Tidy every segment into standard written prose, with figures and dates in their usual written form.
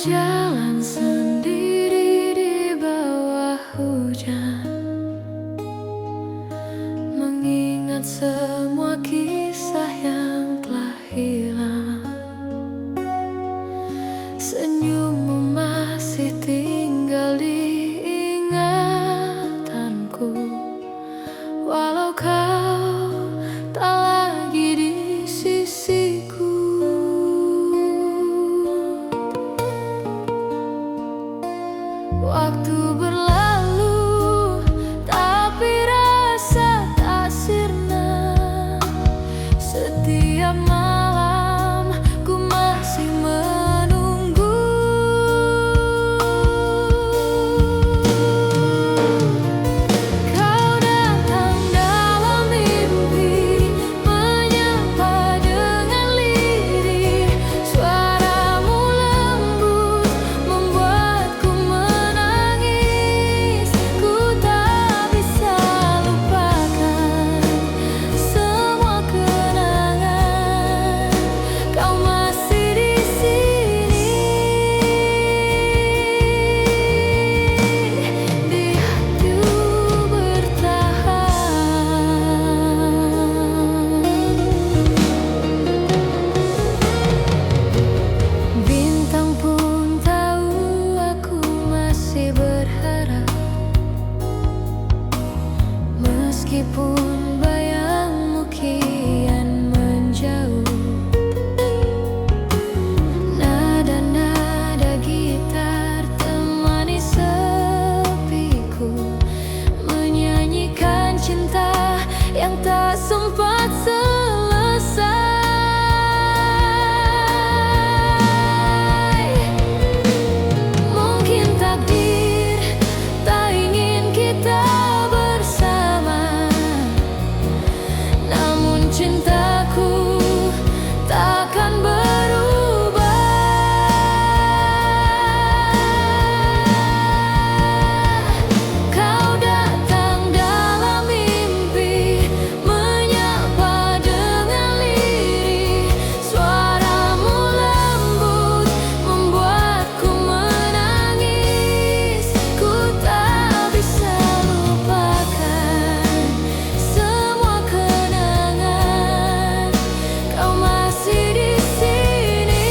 Berjalan sendiri di bawah hujan, mengingat semua kisah yang telah hilang. Senyummu masih tinggal di ingatanku, walau kau tak lagi di sisiku. Waktu berlalu, tapi rasa tak sirna. Setiap malam ku masih menunggu. Kau datang dalam mimpi, menyapa dengan lirih. Suaramu lembut membuatku menangis. Ku tak bisa lupakan semua kenangan. Kau masih di sini, di hatiku bertahan. Bintang pun tahu aku masih berharap, meskipun bayangmu kian menjauh. Nada-nada gitar temani sepiku, menyanyikan cinta yang tak sempat selesai. Mungkin takdir tak ingin kita bersama, namun cintaku takkan berubah. Kau datang dalam mimpi, menyapa dengan lirih. Suaramu lembut membuatku menangis. Ku tak bisa lupakan semua kenangan. Kau masih di sini,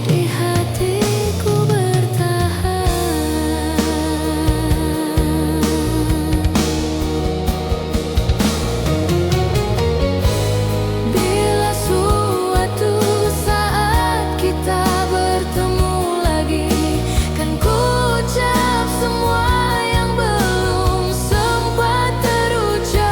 di hatiku bertahan. Bila suatu saat kita bertemu lagi, kan ku ucap semua yang belum sempat terucap.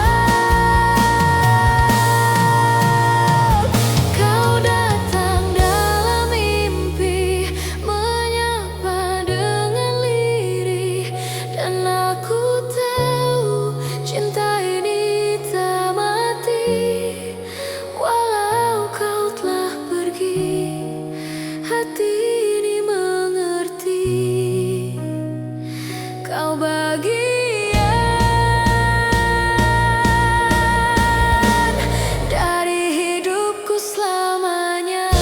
Kau datang dalam mimpi, menyapa dengan lirih. Dan aku tahu cinta ini tak mati, walau kau telah pergi. Hati ini mengerti, kau bagian dari hidupku selamanya.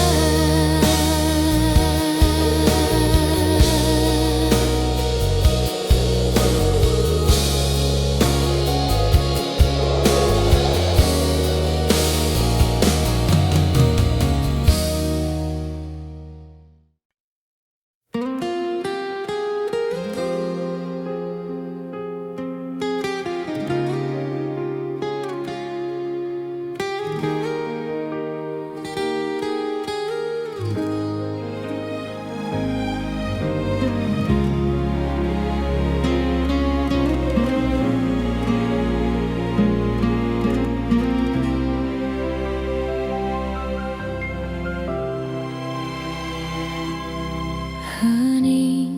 Hening,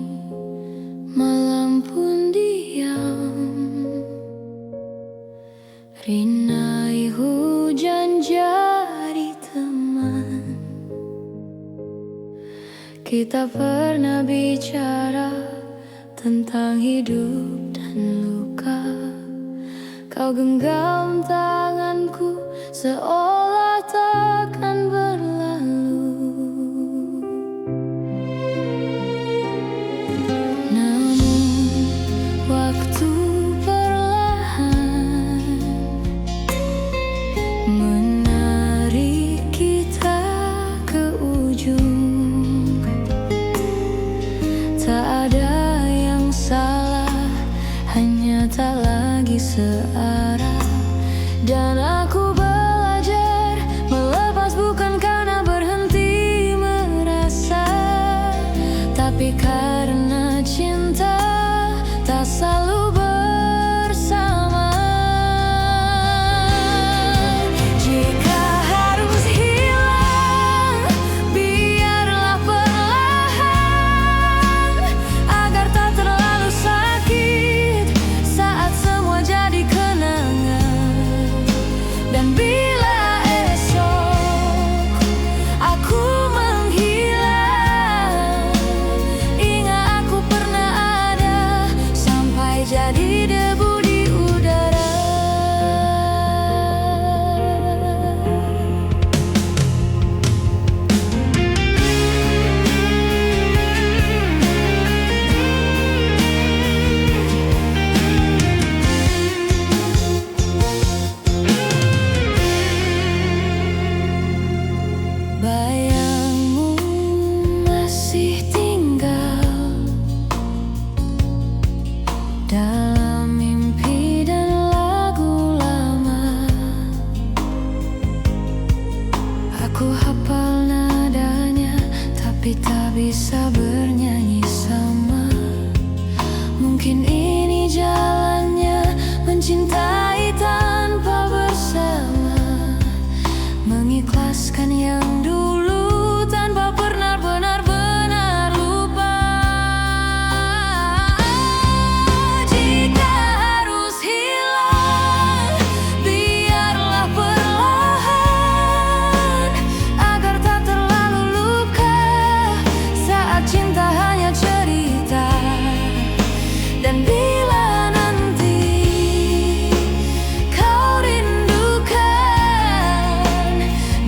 malam pun diam, rinai hujan jadi teman. Kita pernah bicara tentang hidup dan luka. Kau genggam tanganku seolah takkan berlalu. Dan aku belajar melepas bukan karena berhenti merasa, tapi karena cinta tak selalu bersama. Jika harus hilang, biarlah perlahan, agar tak terlalu sakit saat semua jadi kenangan. Dan bila esok aku menghilang, ingat aku pernah ada sampai jadi debu di udara. Bayangmu masih tinggal dalam mimpi dan lagu lama. Aku hafal nadanya, tapi tak bisa bernyanyi sama. Mungkin ini jalannya mencintai tanpa bersama, mengikhlaskan yang dulu tanpa pernah benar-benar lupa. Jika harus hilang, biarlah perlahan, agar tak terlalu luka saat cinta hanya cerita. Dan bila nanti kau rindukan,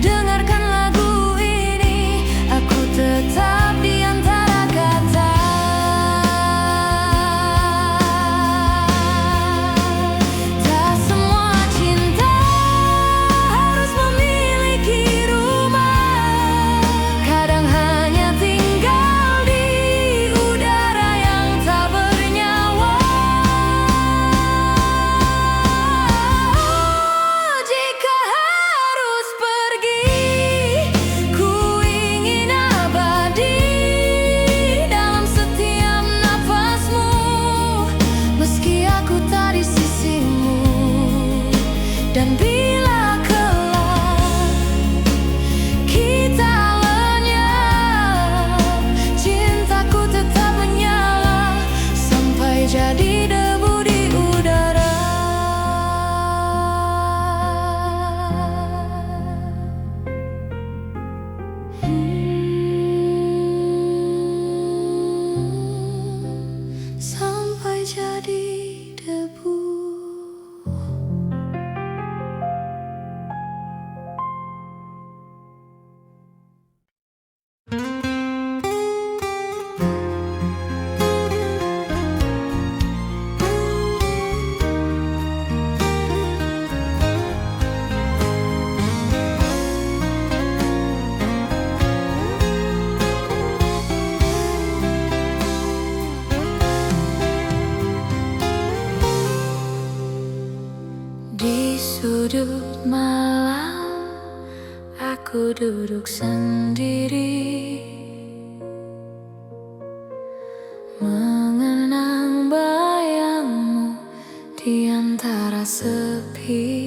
dengarkan lagu ini, aku tetap di antara kata. Tak semua cinta harus memiliki rumah, kadang hanya tinggal di udara yang tak bernyawa. Jika harus pergi, ku ingin abadi dalam setiap nafasmu, meski aku tak di sisimu. Dan bila kelak kita lenyap, cintaku tetap menyala sampai jadi debu di udara. Sampai jadi debu. Di sudut malam, aku duduk sendiri, mengenang bayangmu di antara sepi.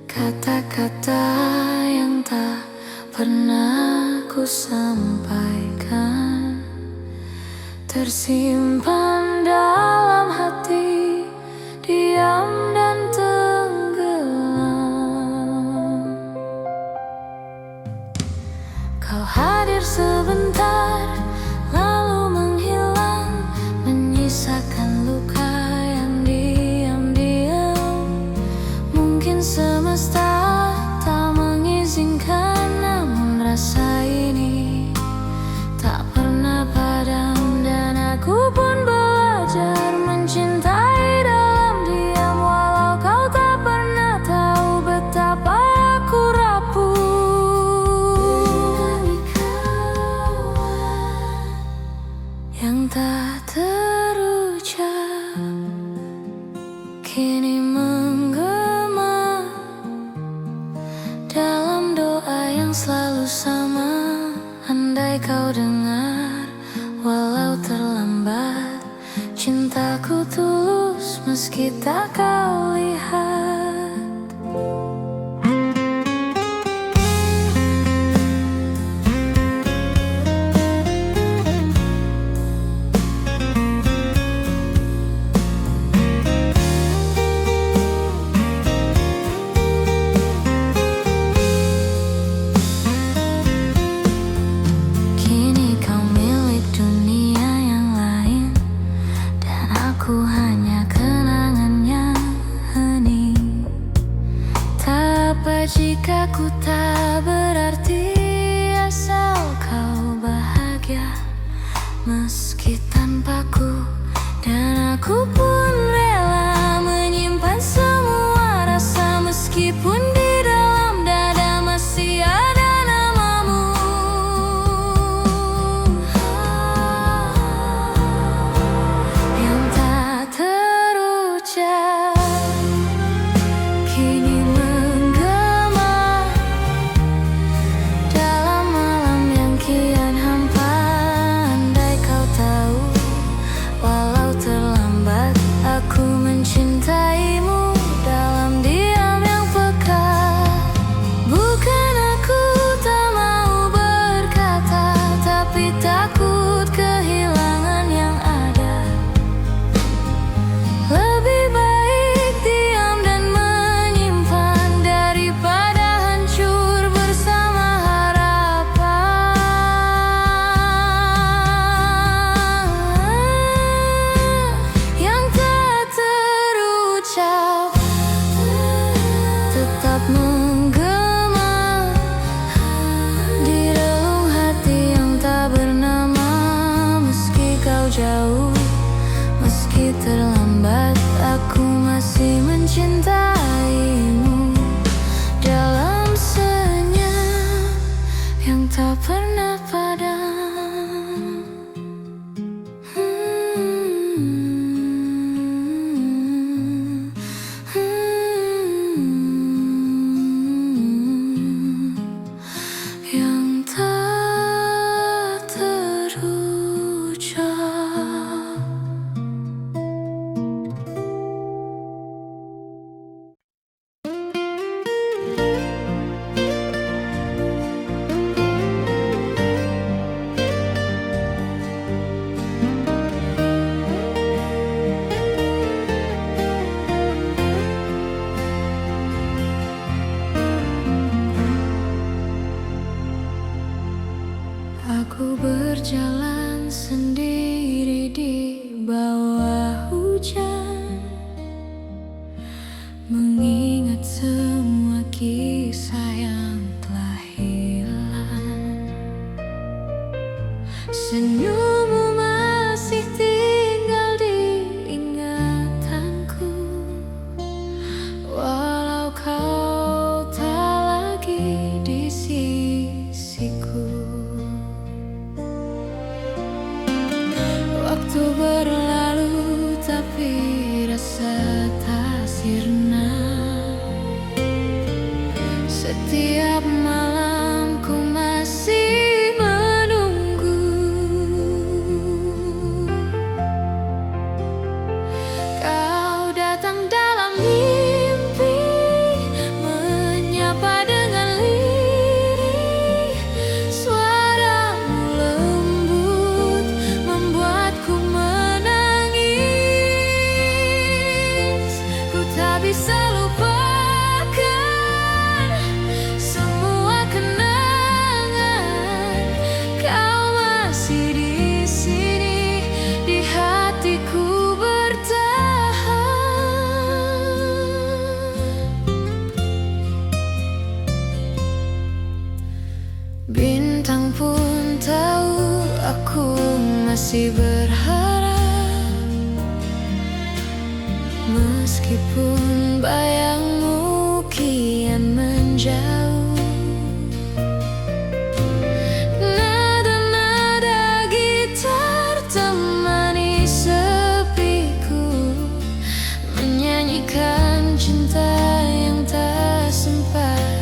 Kata-kata yang tak pernah ku sampaikan tersimpan dalam hati, diam dan tenggelam. Kau hadir sebentar, lalu menghilang, menyisakan luka yang diam-diam. Mungkin semesta tak mengizinkan, namun rasa ini tak pernah padam. Dan aku pun belajar kini menggema dalam doa yang selalu sama. Andai kau dengar, walau terlambat, cintaku tulus meski tak kau lihat. Aku hanya kenangannya hening. Tak apa jika ku tak berarti, asal kau bahagia meski tanpaku. Dan aku pun rela menyimpan semua rasa meskipun di dalam dada masih ada namamu. Yang tak terucap kini menggema dalam malam yang kian hampa. Andai kau tahu, walau terlambat, aku mencintaimu dalam diam yang peka. Bukan aku tak mau berkata, tapi takut kehilangan yang ada. Lebih baik diam dan menyimpan daripada hancur bersama harapan yang tak terucap, tetap menggema di relung hati yang tak bernama. Meski kau jauh, meski terlambat, aku masih mencintaimu dalam senyap yang tak pernah padam. Yang tak terucap. Aku berjalan sendiri di bawah hujan, mengingat semua kisah yang telah hilang. Senyummu masih tinggal di ingatanku, walau kau tak lagi di sisiku. Waktu berlalu tapi rasa tak sirna. Setiap malam ku masih menunggu. Kau datang dalam mimpi, menyapa dengan lirih. Suaramu lembut membuatku menangis. Ku tak bisa lupakan semua kenangan. Kau masih di sini, di hatiku bertahan. Bintang pun tahu aku masih berharap, meskipun bayangmu kian menjauh. Nada-nada gitar temani sepiku, menyanyikan menyanyikan cinta yang tak sempat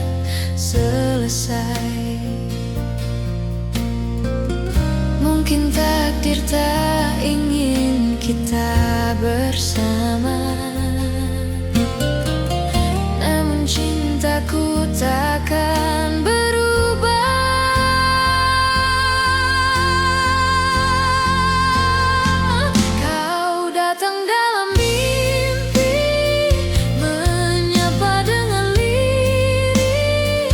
selesai. Mungkin takdir tak ingin kita bersama, namun cintaku takkan berubah. Kau datang dalam mimpi, menyapa dengan lirih.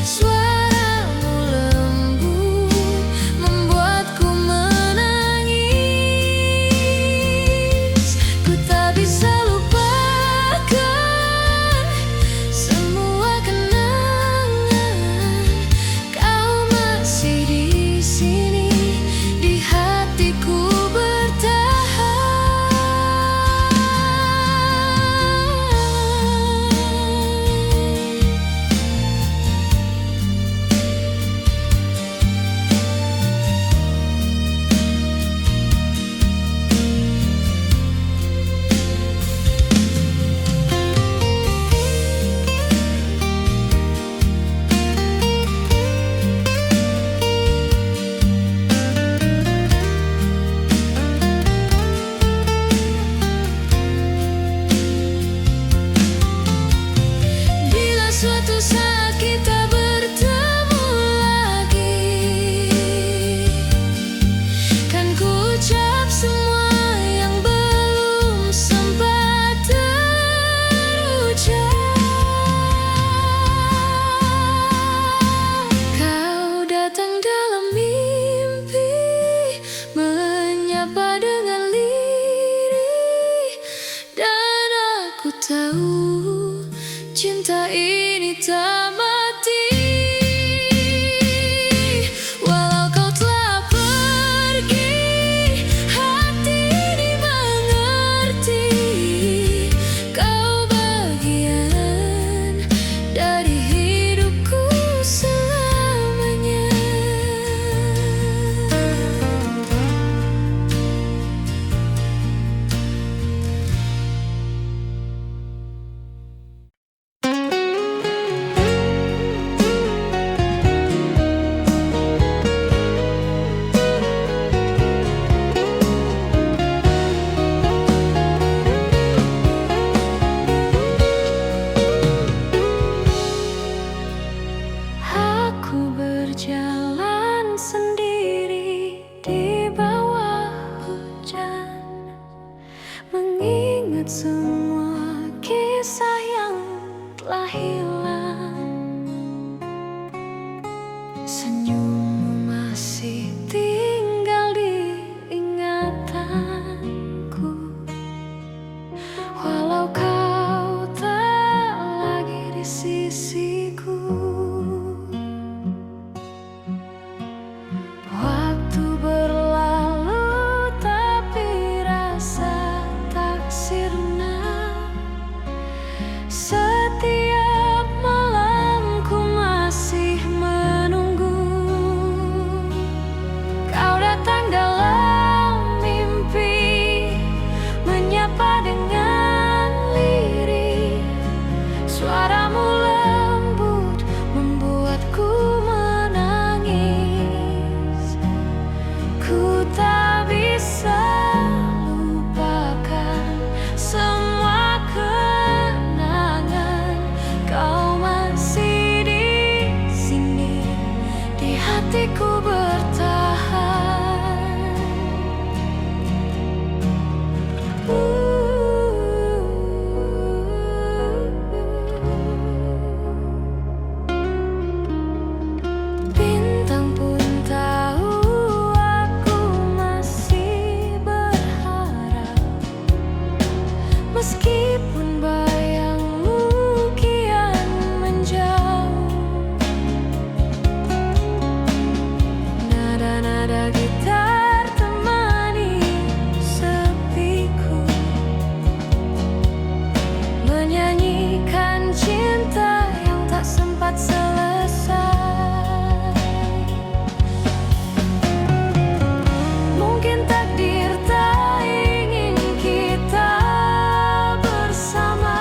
Suaramu lembut membuatku menangis. Ku tak bisa lupakan semua kenangan. Kau masih di sini, di hatiku suatu saat kita bertemu lagi, kan ku ucap semua yang belum sempat terucap. Kau datang dalam mimpi, menyapa dengan lirih, dan aku tahu cinta ini tak mati. Walau kau telah pergi, hati ini mengerti. Kau bagian dari hidupku selamanya. Aku berjalan sendiri di bawah hujan, mengingat semua kisah yang telah hilang. Senyummu masih tinggal di ingatanku, walau kau tak lagi di sisiku. Waktu berlalu tapi rasa tak sirna. Setiap malam ku masih menunggu. Kau datang dalam mimpi, menyapa dengan lirih. Suaramu lembut membuatku menangis. Ku tak bisa lupakan semua kenangan. Kau masih di sini, di hatiku bertahan. Bintang pun tahu aku masih berharap, meskipun bayangmu kian menjauh. Nada-nada gitar temani sepiku, menyanyikan cinta yang tak sempat selesai. Mungkin takdir tak ingin kita bersama,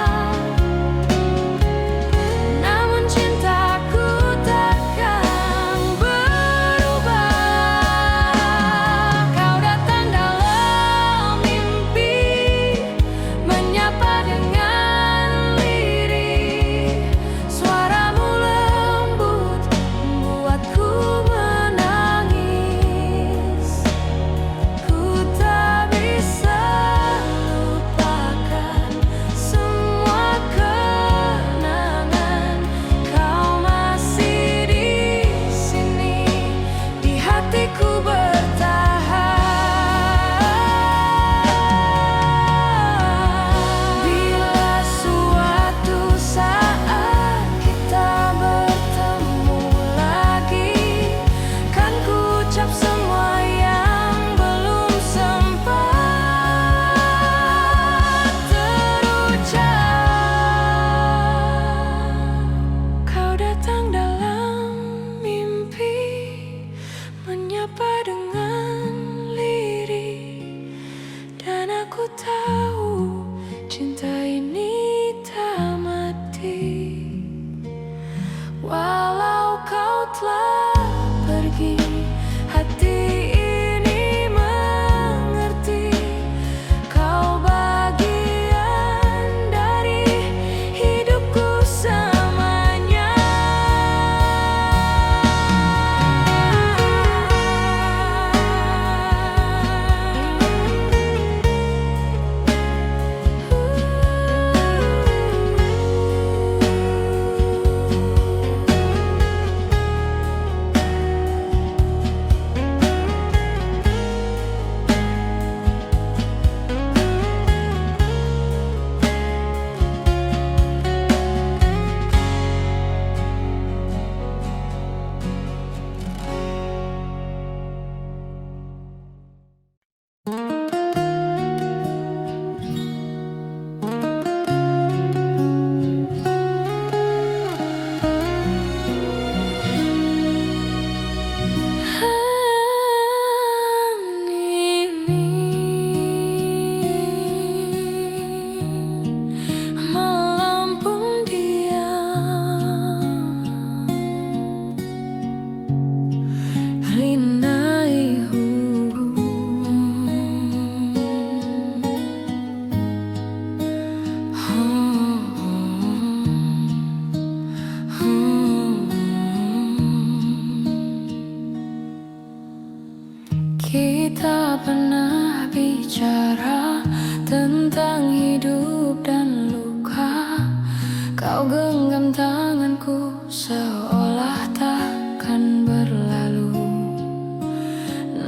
Kau genggam tanganku seolah takkan berlalu.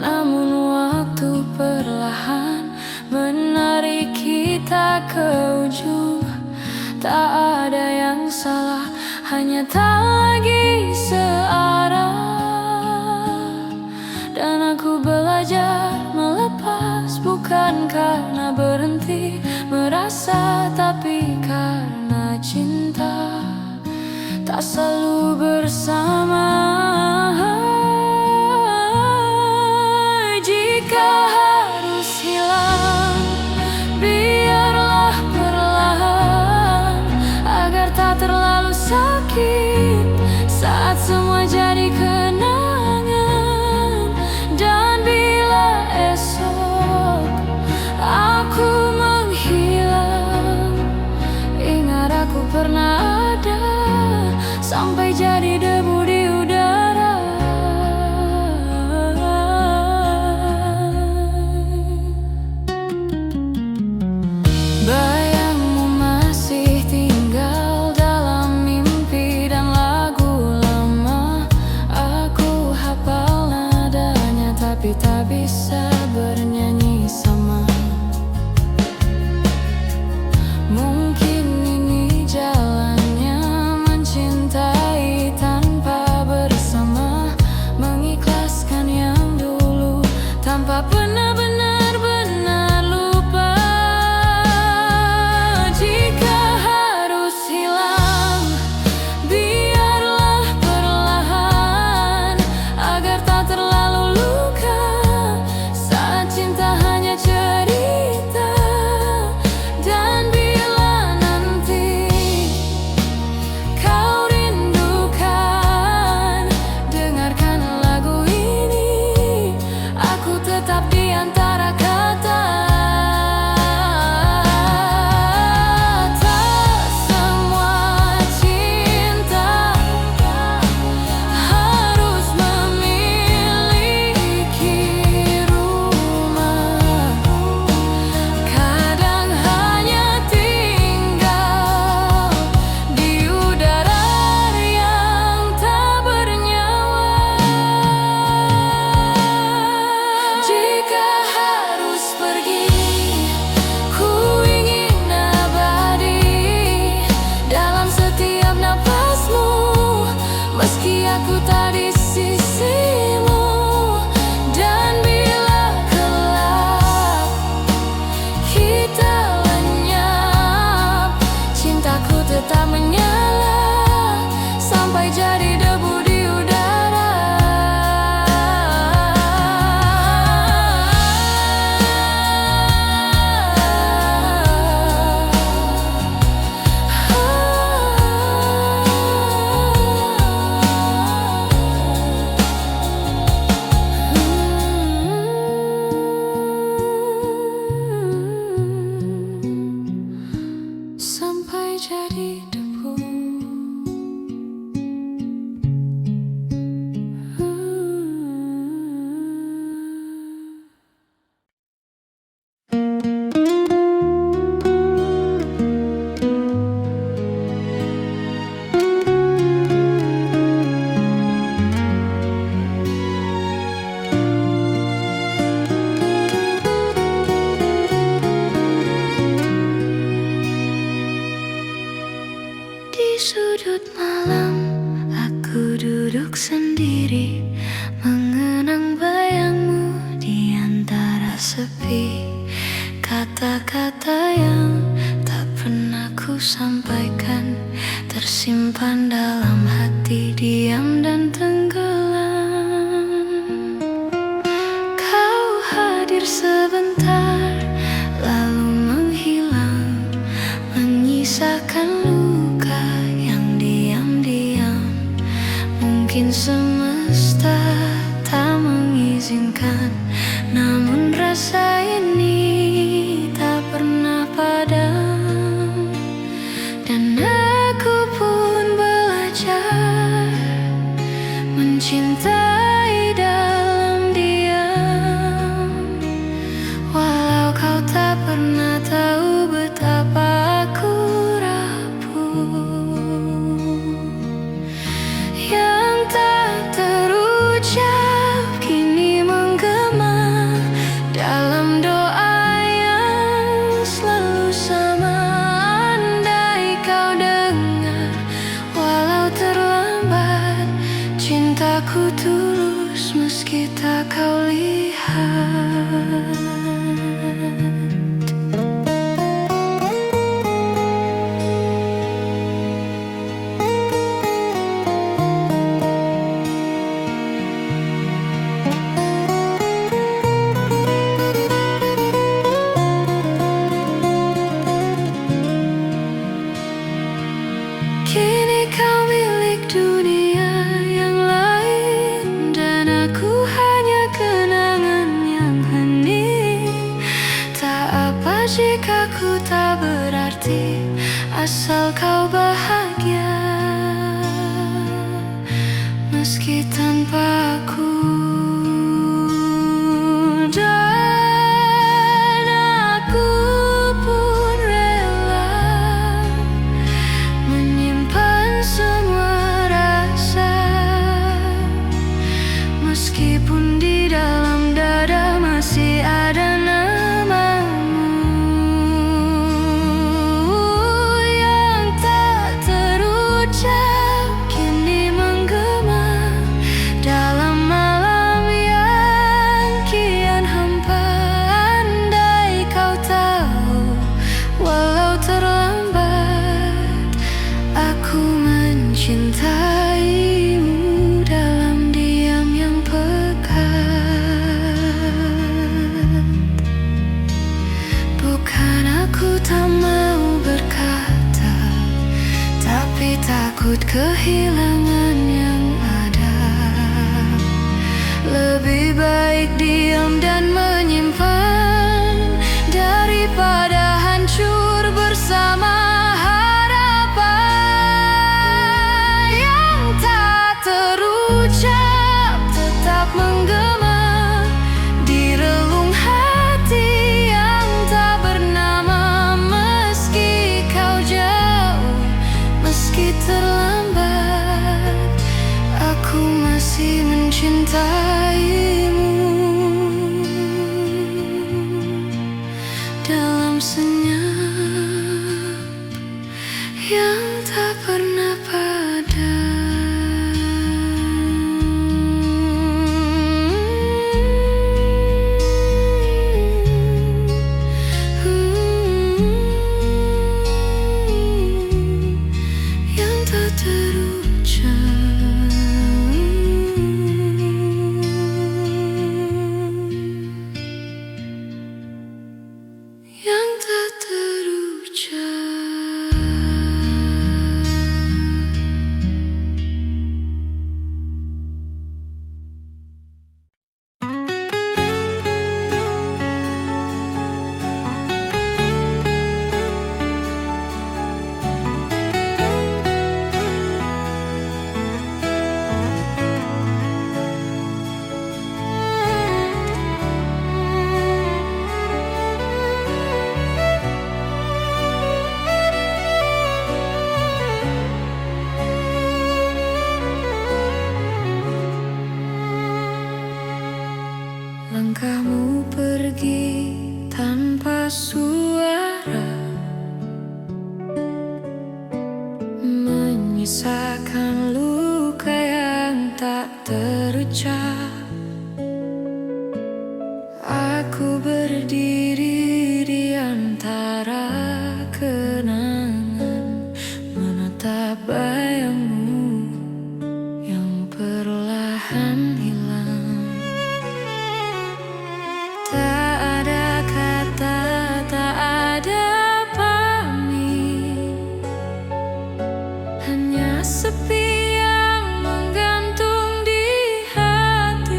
Namun waktu perlahan menarik kita ke ujung. Tak ada yang salah, hanya tak lagi searah. Dan aku belajar melepas, bukan karena berhenti merasa, tapi karena cinta tak selalu bersama. Jika harus hilang, biarlah perlahan, agar tak terlalu sakit saat semua jadi kenangan. Dan bila esok aku menghilang, ingat aku pernah ada, sampai jadi debu di udara. Bayangmu masih tinggal dalam mimpi dan lagu lama. Aku hafal nadanya, tapi tak bisa bernyanyi sama. Mungkin ini jalannya mencintai tanpa bersama, mengikhlaskan yang dulu tanpa pernah benar-benar lupa. Jika harus hilang, biarlah perlahan, agar tak terlalu luka saat cinta hanya cerita. Dan bila nanti kau rindukan, dengarkan lagu ini, aku tetap di antara kata. Tak semua cinta harus memiliki rumah. Kadang hanya tinggal di udara yang tak bernyawa. Jika harus pergi, ku ingin abadi dalam setiap napasmu, meski aku tak di sisimu. Dan bila kelak kita lenyap, cintaku tetap menyala, sampai jadi debu di udara. Sampai jadi debu. Di sudut malam, aku duduk sendiri, mengenang bayangmu di antara sepi. Kata-kata yang tak pernah ku sampaikan, tersimpan dalam hati, diam dan tenggelam. Kau hadir sebentar, lalu menghilang, menyisakan luka yang diam-diam. Mungkin semesta tak mengizinkan, namun rasa ini tak pernah padam. Dan aku pun belajar mencintai dalam diam, walau kau tak pernah tahu betapa aku rapuh. asal kau bahagia. Meski tanpa aku, dan aku pun rela menyimpan semua rasa. Meskipun di dalam dada masih ada namamu yang tak terucap, kini menggema dalam malam yang kian hampa. Andai kau tahu, walau terlambat, aku mencintaimu dalam diam yang pekat. Bukan aku tak mau berkata, tapi takut kehilangan yang ada. Lebih baik diam dan menyimpan daripada hancur bersama harapan yang tak terucap, tetap menggema di relung hati yang tak bernama. Meski kau jauh, meski terlambat, aku masih mencintaimu dalam senyap yang tak pernah padam. Yang tak terucap, yang tak terucap. Langkahmu pergi tanpa suara, menyisakan luka yang tak terucap. Aku berdiri di antara kenangan, menatap bayangmu yang perlahan hilang. Tak ada kata, tak ada pamit, hanya sepi yang menggantung di hati.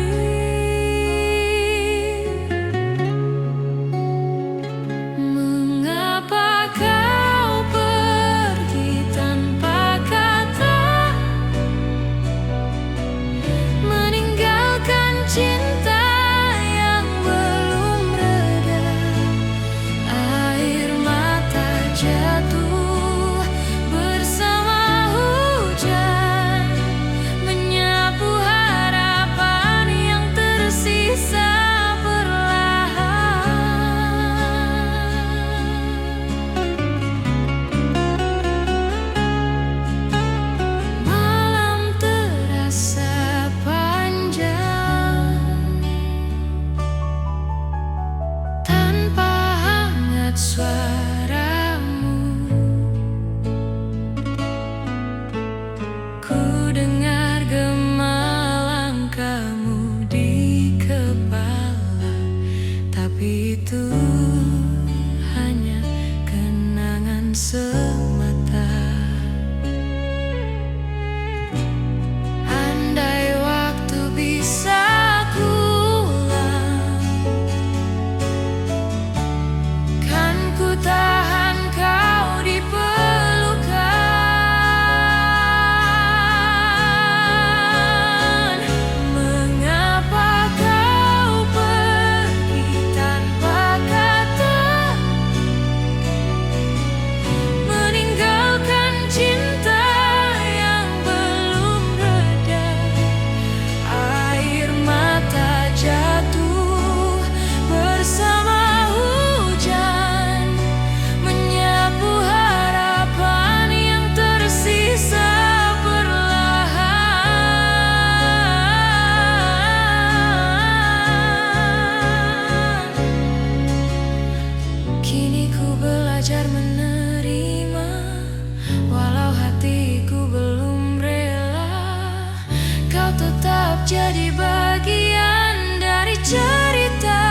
menjadi bagian dari cerita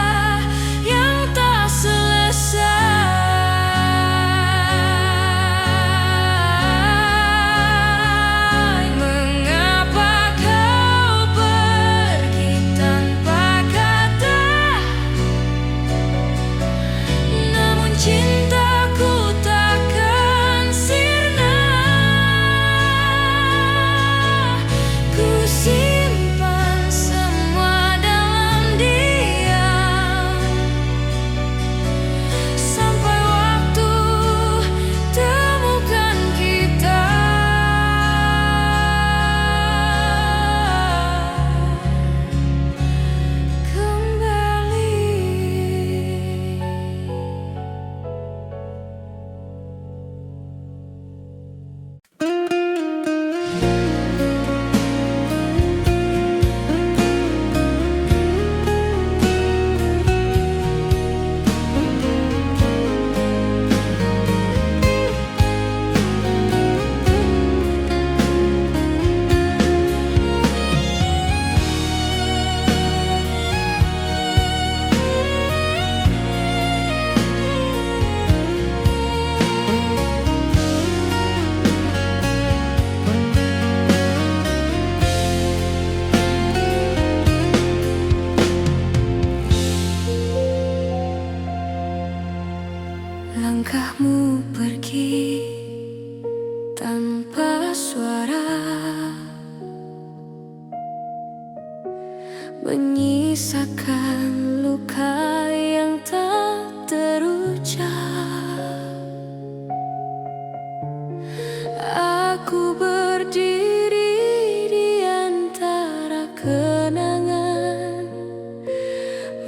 yang tak selesai. Mengapa kau pergi tanpa kata? Namun cintaku takkan sirna. Ku simpan semua dalam diam sampai waktu temukan kita kembali. Langkahmu pergi tanpa suara, menyisakan luka yang tak terucap. Aku berdiri di antara kenangan,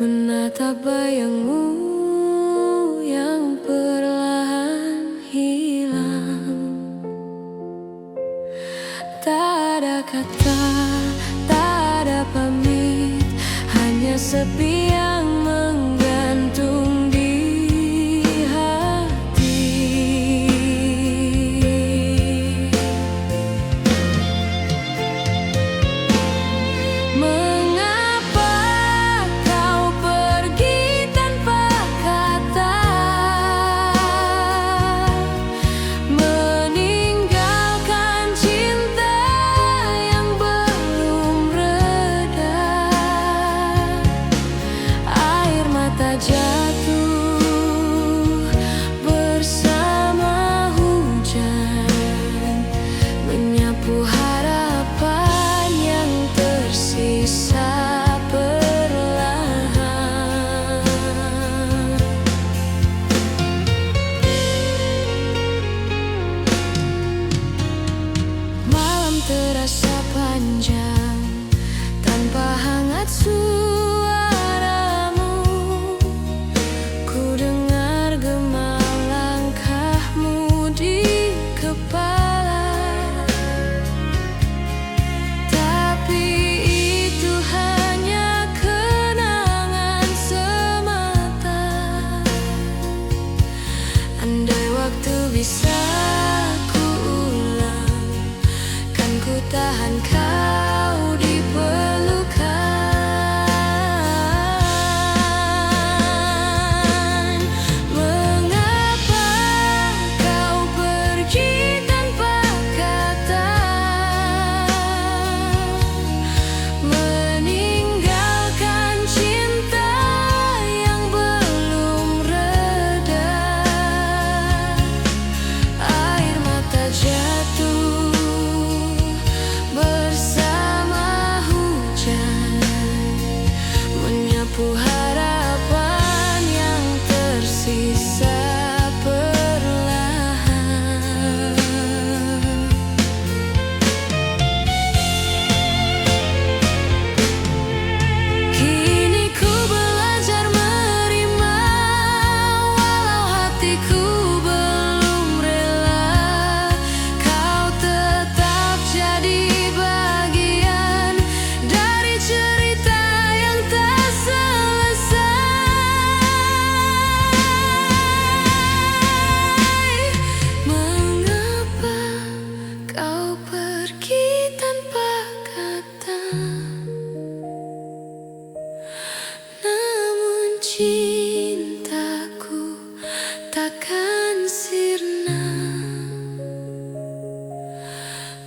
menatap bayangmu yang perlahan hilang. Tak ada kata, tak ada pamit, hanya sepi yang menggantung di hati. Mengapa kau pergi tanpa kata, meninggalkan cinta yang belum reda? Air mata jatuh bersama hujan, menyapu harapan yang tersisa perlahan. Malam terasa panjang tanpa hangat suaramu. Ku dengar gema langkahmu di kepala, tapi itu hanya kenangan semata. Andai waktu bisa ku ulang, kan ku tahan kau di pelukan.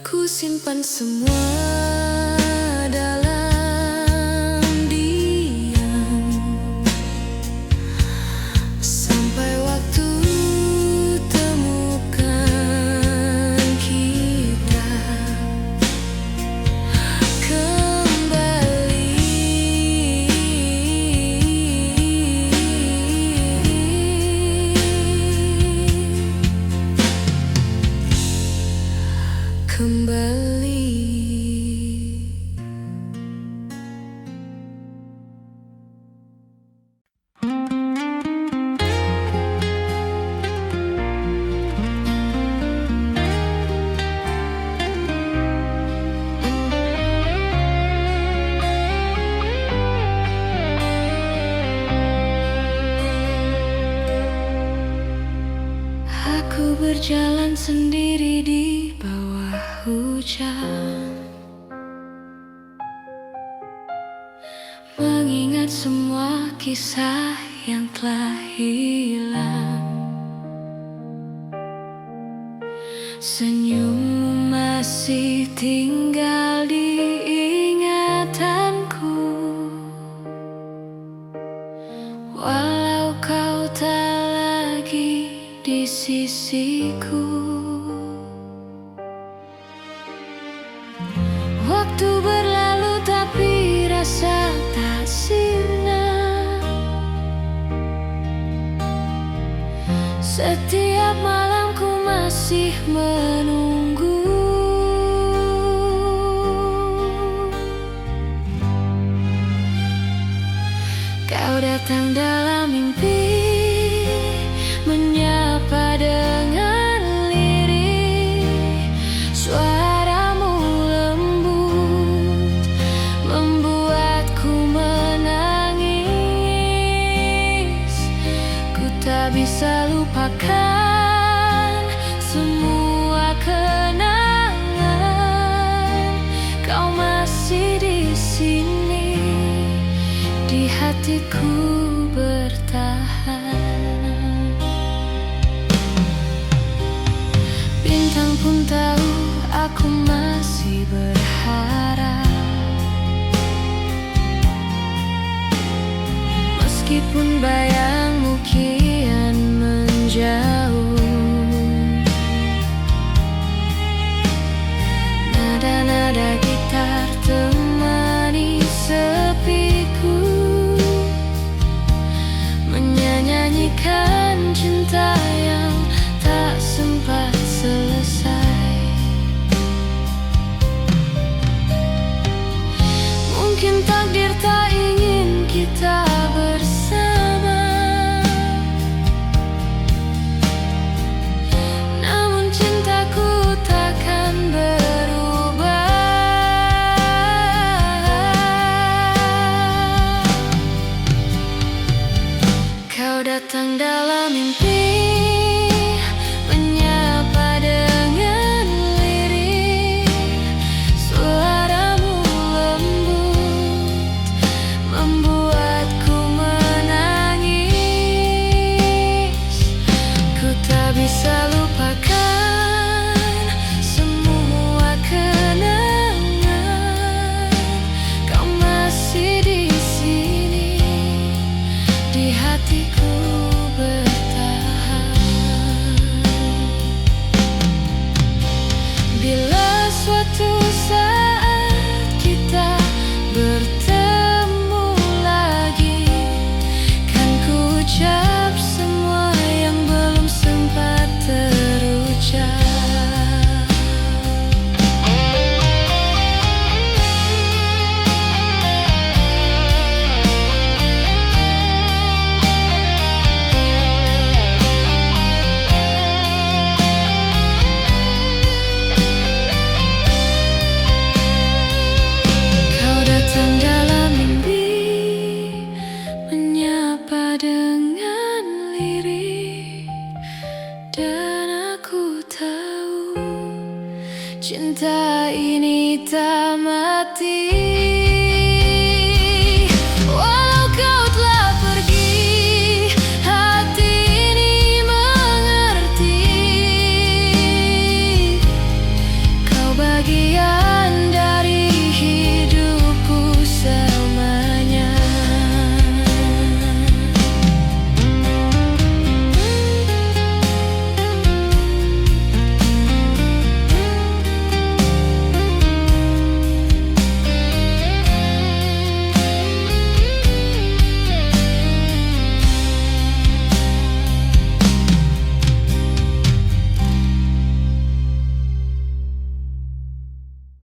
Ku simpan semua dalam diam sampai waktu temukan kita kembali. Aku berjalan sendiri di bawah hujan, mengingat semua kisah yang telah hilang. Senyummu masih tinggal di ingatanku, walau kau tak lagi di sisiku. Waktu berlalu tapi rasa tak sirna. Setiap malam ku masih menunggu. Kau datang dalam mimpi, menyapa dengan lirih. Suaramu lembut, membuatku menangis. Ku tak bisa lupakan semua kenangan. Kau masih di sini, di hatiku bertahan. Bintang pun tahu aku masih berharap, meskipun bayangmu kian menjauh. Nada-nada gitar temani sepiku, menyanyikan cinta yang tak sempat selesai. Mungkin takdir tak ingin kita bersama, namun cintaku takkan berubah. Kau datang dalam mimpi, menyapa dengan lirih. Suaramu lembut, membuatku menangis. Ku tak bisa lupakan semua kenangan. Kau masih di sini, di hatiku bertahan. Bila suatu saat kita bertemu lagi, kan ku ucap semua yang belum sempat terucap. Kau datang dalam mimpi, menyapa dengan lirih. Dan aku tahu cinta ini tak mati.